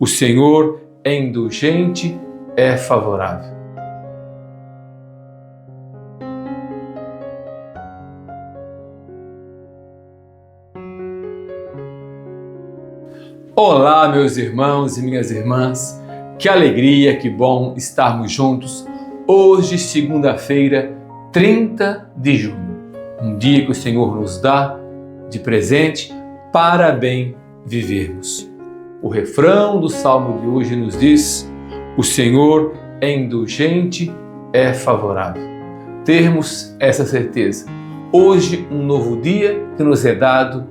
O Senhor é indulgente, é favorável. Olá, meus irmãos e minhas irmãs. Que alegria, que bom estarmos juntos. Hoje, segunda-feira, 30 de junho. Um dia que o Senhor nos dá de presente para bem vivermos. O refrão do Salmo de hoje nos diz: o Senhor é indulgente, é favorável. Termos essa certeza. Hoje, um novo dia que nos é dado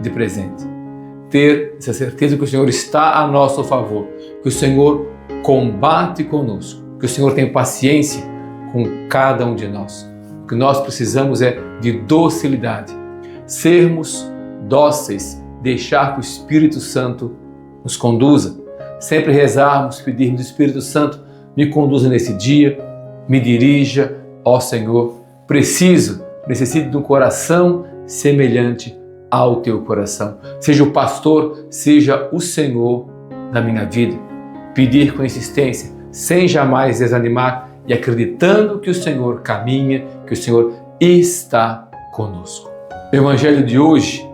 de presente. Ter essa certeza que o Senhor está a nosso favor, que o Senhor combate conosco, que o Senhor tem paciência com cada um de nós. O que nós precisamos é de docilidade, sermos dóceis, deixar que o Espírito Santo nos conduza, sempre rezarmos, pedirmos ao Espírito Santo, me conduza nesse dia, me dirija, ó Senhor, necessito de um coração semelhante ao teu coração. Seja o pastor, seja o Senhor da minha vida. Pedir com insistência, sem jamais desanimar e acreditando que o Senhor caminha, que o Senhor está conosco. O Evangelho de hoje,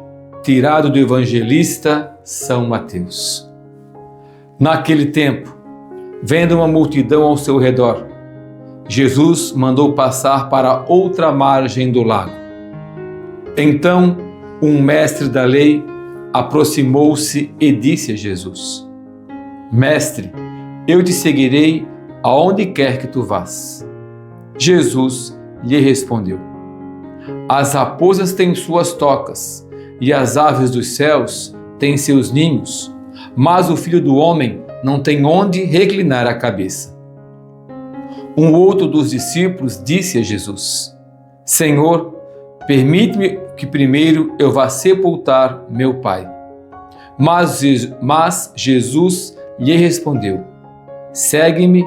tirado do evangelista São Mateus. Naquele tempo, vendo uma multidão ao seu redor, Jesus mandou passar para outra margem do lago. Então, um mestre da lei aproximou-se e disse a Jesus: Mestre, eu te seguirei aonde quer que tu vás. Jesus lhe respondeu: As raposas têm suas tocas e as aves dos céus têm seus ninhos, mas o Filho do Homem não tem onde reclinar a cabeça. Um outro dos discípulos disse a Jesus: Senhor, permite-me que primeiro eu vá sepultar meu pai. Mas Jesus lhe respondeu: Segue-me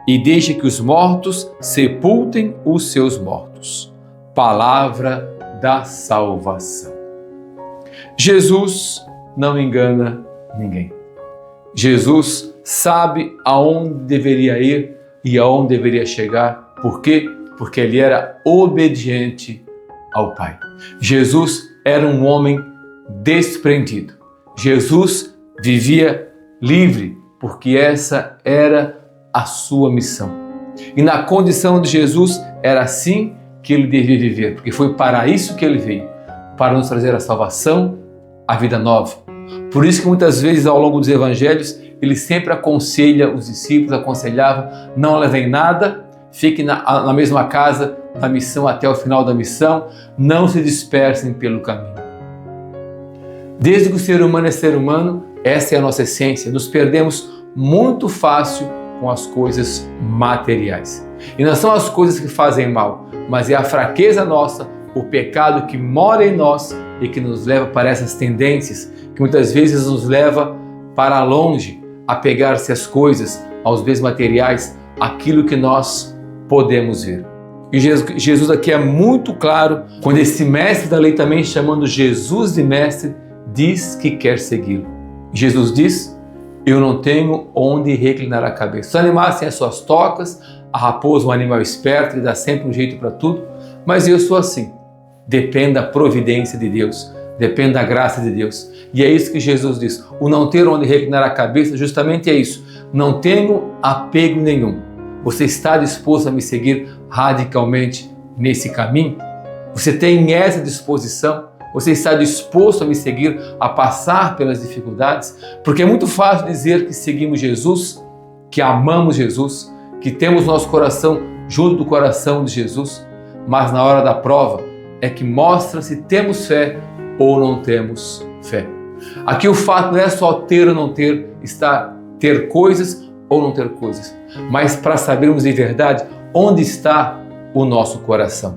e deixe que os mortos sepultem os seus mortos. Palavra da salvação. Jesus não engana ninguém. Jesus sabe aonde deveria ir e aonde deveria chegar. Por quê? Porque ele era obediente ao Pai. Jesus era um homem desprendido. Jesus vivia livre, porque essa era a sua missão. E na condição de Jesus, era assim que ele devia viver, porque foi para isso que ele veio, para nos trazer a salvação, a vida nova. Por isso que muitas vezes ao longo dos evangelhos, ele sempre aconselha os discípulos, aconselhava: não levem nada, fiquem na mesma casa da missão até o final da missão, não se dispersem pelo caminho. Desde que o ser humano é ser humano, essa é a nossa essência. Nos perdemos muito fácil com as coisas materiais. E não são as coisas que fazem mal, mas é a fraqueza nossa, o pecado que mora em nós e que nos leva para essas tendências, que muitas vezes nos leva para longe, a pegar-se às coisas, aos bens materiais, aquilo que nós podemos ver. E Jesus aqui é muito claro, quando esse mestre da lei, também chamando Jesus de mestre, diz que quer segui-lo. Jesus diz: eu não tenho onde reclinar a cabeça. Os animais têm as suas tocas, a raposa, um animal esperto, ele dá sempre um jeito para tudo, mas eu sou assim. Depende da providência de Deus, depende da graça de Deus. E é isso que Jesus diz. O não ter onde reclinar a cabeça justamente é isso. Não tenho apego nenhum. Você está disposto a me seguir radicalmente nesse caminho? Você tem essa disposição? Você está disposto a me seguir, a passar pelas dificuldades? Porque é muito fácil dizer que seguimos Jesus, que amamos Jesus, que temos nosso coração junto do coração de Jesus, mas na hora da prova é que mostra se temos fé ou não temos fé. Aqui o fato não é só ter ou não ter, está ter coisas ou não ter coisas, mas para sabermos de verdade onde está o nosso coração.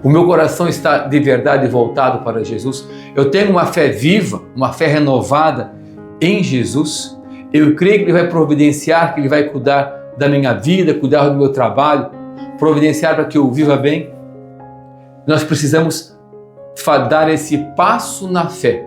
O meu coração está de verdade voltado para Jesus. Eu tenho uma fé viva, uma fé renovada em Jesus. Eu creio que Ele vai providenciar, que Ele vai cuidar da minha vida, cuidar do meu trabalho, providenciar para que eu viva bem. Nós precisamos dar esse passo na fé.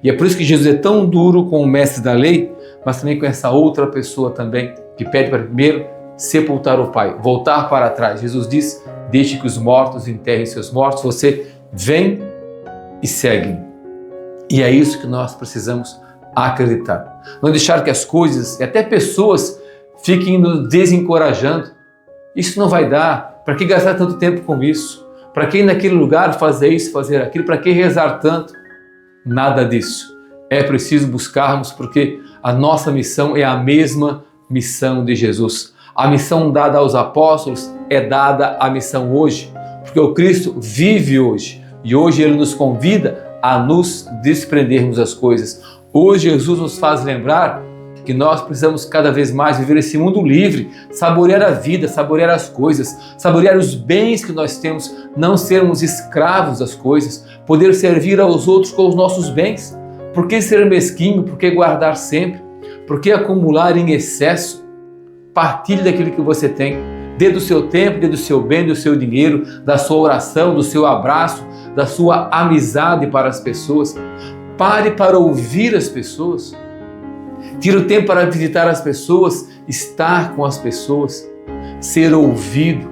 E é por isso que Jesus é tão duro com o mestre da lei, mas também com essa outra pessoa também que pede para primeiro sepultar o pai, voltar para trás. Jesus diz: deixe que os mortos enterrem seus mortos, você vem e segue. E é isso que nós precisamos acreditar. Não deixar que as coisas e até pessoas fiquem nos desencorajando. Isso não vai dar. Para que gastar tanto tempo com isso? Para que ir naquele lugar fazer isso, fazer aquilo? Para que rezar tanto? Nada disso. É preciso buscarmos, porque a nossa missão é a mesma missão de Jesus. A missão dada aos apóstolos é dada a missão hoje, porque o Cristo vive hoje e hoje Ele nos convida a nos desprendermos das coisas. Hoje Jesus nos faz lembrar que nós precisamos cada vez mais viver esse mundo livre, saborear a vida, saborear as coisas, saborear os bens que nós temos, não sermos escravos das coisas, poder servir aos outros com os nossos bens. Por que ser mesquinho? Por que guardar sempre? Por que acumular em excesso? Partilhe daquilo que você tem. Dê do seu tempo, dê do seu bem, do seu dinheiro, da sua oração, do seu abraço, da sua amizade para as pessoas. Pare para ouvir as pessoas. Tire o tempo para visitar as pessoas, estar com as pessoas, ser ouvido,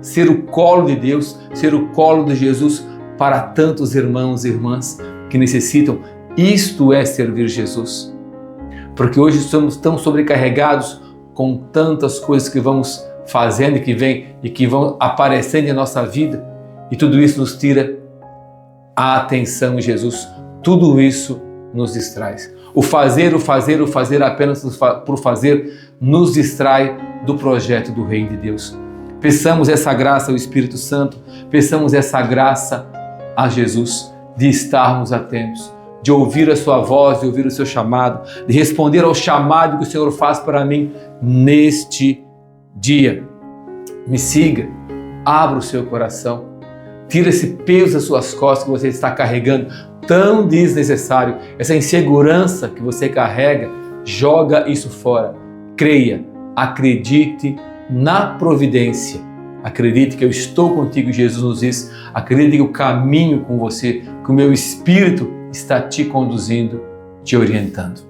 ser o colo de Deus, ser o colo de Jesus para tantos irmãos e irmãs que necessitam. Isto é servir Jesus. Porque hoje estamos tão sobrecarregados com tantas coisas que vamos fazendo e que vêm e que vão aparecendo em nossa vida, e tudo isso nos tira a atenção em Jesus. Tudo isso nos distrai. O fazer apenas por fazer nos distrai do projeto do Reino de Deus. Peçamos essa graça ao Espírito Santo, peçamos essa graça a Jesus, de estarmos atentos, de ouvir a sua voz, de ouvir o seu chamado, de responder ao chamado que o Senhor faz para mim neste dia. Me siga, abra o seu coração, tira esse peso das suas costas que você está carregando, tão desnecessário, essa insegurança que você carrega, joga isso fora. Creia, acredite na providência, acredite que eu estou contigo, Jesus nos diz, acredite que eu caminho com você, que o meu Espírito está te conduzindo, te orientando.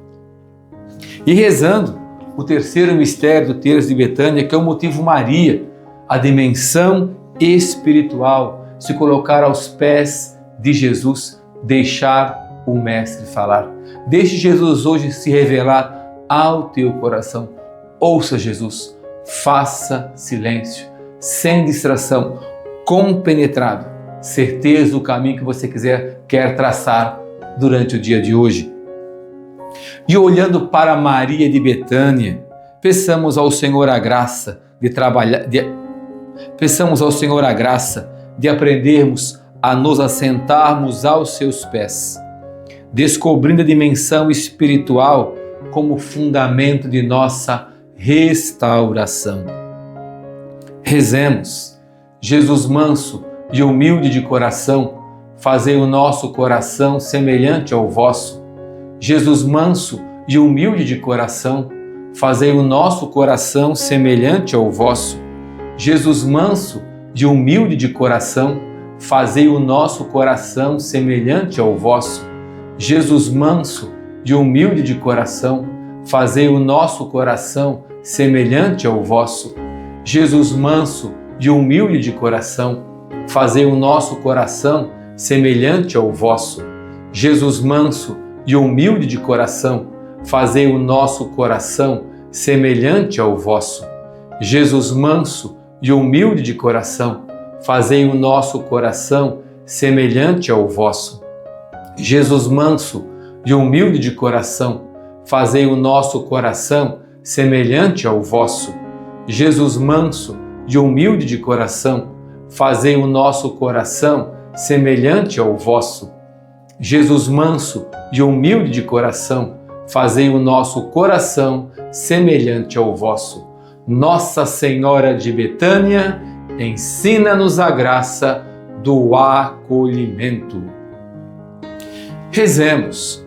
E rezando o terceiro mistério do terço de Betânia, que é o motivo Maria, a dimensão espiritual, se colocar aos pés de Jesus, deixar o Mestre falar. Deixe Jesus hoje se revelar ao teu coração. Ouça Jesus, faça silêncio, sem distração, compenetrado, certeza do caminho que você quer traçar durante o dia de hoje. E olhando para Maria de Betânia, peçamos ao Senhor a graça de aprendermos a nos assentarmos aos seus pés, descobrindo a dimensão espiritual como fundamento de nossa restauração. Rezemos. Jesus manso e humilde de coração, fazei o nosso coração semelhante ao vosso. Jesus manso e humilde de coração, fazei o nosso coração semelhante ao vosso. Jesus manso e humilde de coração, fazei o nosso coração semelhante ao vosso. Jesus manso e humilde de coração, fazei o nosso coração semelhante ao vosso. Jesus manso e humilde de coração, fazei o nosso coração semelhante ao vosso. Jesus manso e humilde de coração, fazei o nosso coração semelhante ao vosso. Jesus manso e humilde de coração, fazei o nosso coração semelhante ao vosso. Jesus manso e humilde de coração, fazei o nosso coração semelhante ao vosso. Jesus manso e humilde de coração, fazei o nosso coração semelhante ao vosso. Jesus manso e humilde de coração, fazei o nosso coração semelhante ao vosso. Nossa Senhora de Betânia, ensina-nos a graça do acolhimento. Rezemos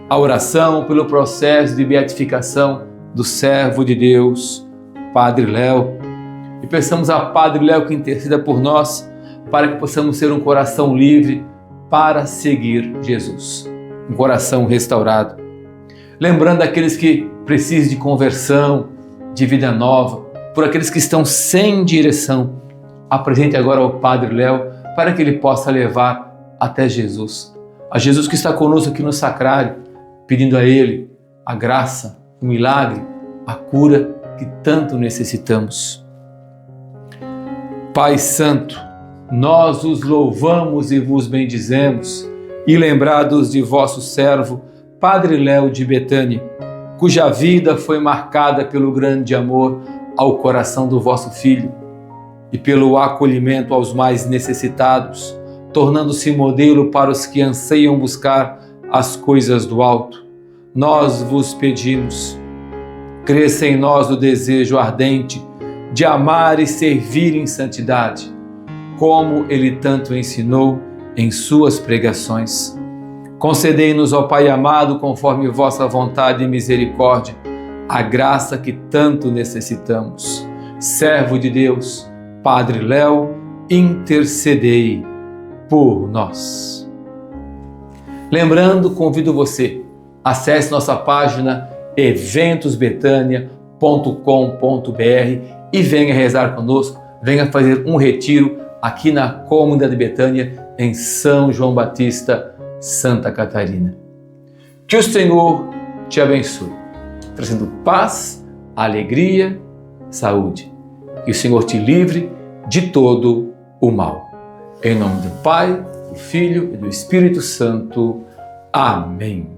a oração pelo processo de beatificação do servo de Deus, Padre Léo, e peçamos a Padre Léo que interceda por nós para que possamos ter um coração livre para seguir Jesus, um coração restaurado. Lembrando aqueles que precisa de conversão, de vida nova, por aqueles que estão sem direção. Apresente agora ao Padre Léo para que ele possa levar até Jesus. A Jesus que está conosco aqui no sacrário, pedindo a Ele a graça, o milagre, a cura que tanto necessitamos. Pai Santo, nós os louvamos e vos bendizemos, e lembrados de vosso servo, Padre Léo de Betânia, cuja vida foi marcada pelo grande amor ao coração do vosso Filho e pelo acolhimento aos mais necessitados, tornando-se modelo para os que anseiam buscar as coisas do alto. Nós vos pedimos, cresça em nós o desejo ardente de amar e servir em santidade, como ele tanto ensinou em suas pregações. Concedei-nos, ó Pai amado, conforme vossa vontade e misericórdia, a graça que tanto necessitamos. Servo de Deus, Padre Léo, intercedei por nós. Lembrando, convido você, acesse nossa página eventosbetania.com.br e venha rezar conosco, venha fazer um retiro aqui na Comunidade Betânia, em São João Batista, Santa Catarina. Que o Senhor te abençoe, trazendo paz, alegria, saúde. Que o Senhor te livre de todo o mal. Em nome do Pai, do Filho e do Espírito Santo. Amém.